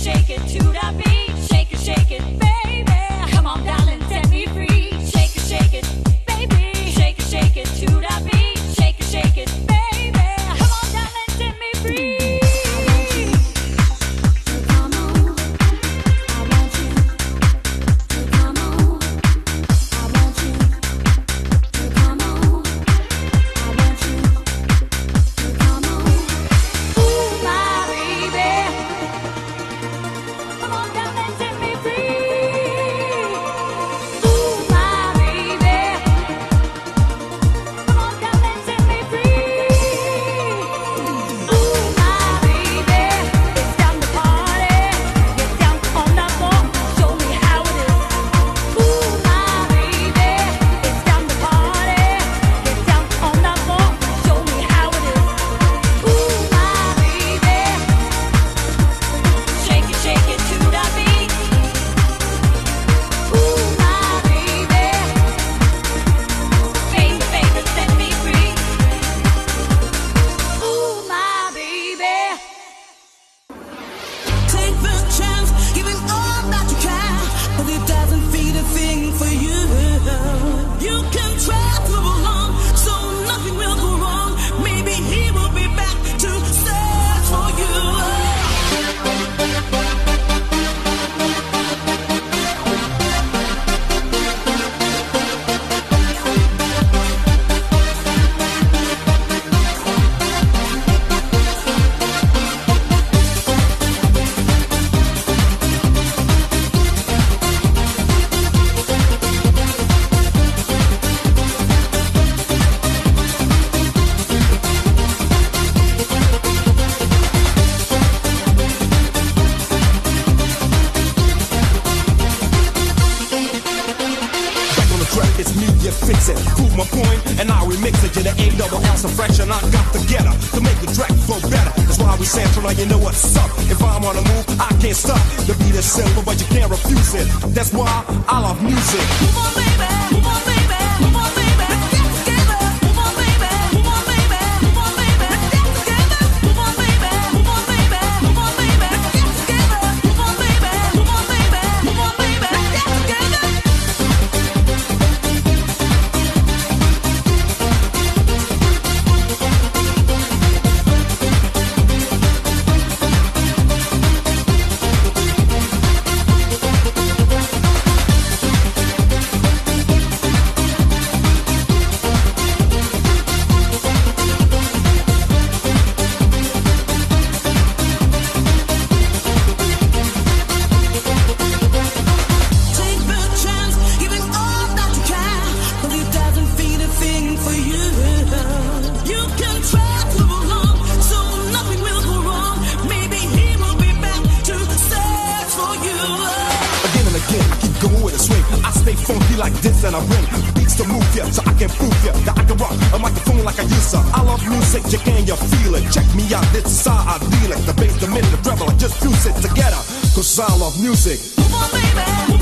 shake it to the beat. Shake it, baby. Come on, darling, set me free. Shake it, baby. Shake it to the beat. Shake it, baby. Come on, darling, set me free. That's why I love music. Move on, baby. Move on, baby. Move on, baby. Let's get together. Move on, baby. Move on, baby. Move on, baby. Let's get together. Move on, baby. Move on, baby. Move on, baby. Let's get together. Move on, baby. Move on, baby. Move on, baby. Let's get together. Like this and I bring beats to move ya, so I can prove ya that I can rock a microphone like I used to. I love music, you can you feel it? Check me out, this is how I deal it. The bass, the minute, the treble, I just fuse it together, cause I love music. Move on, baby.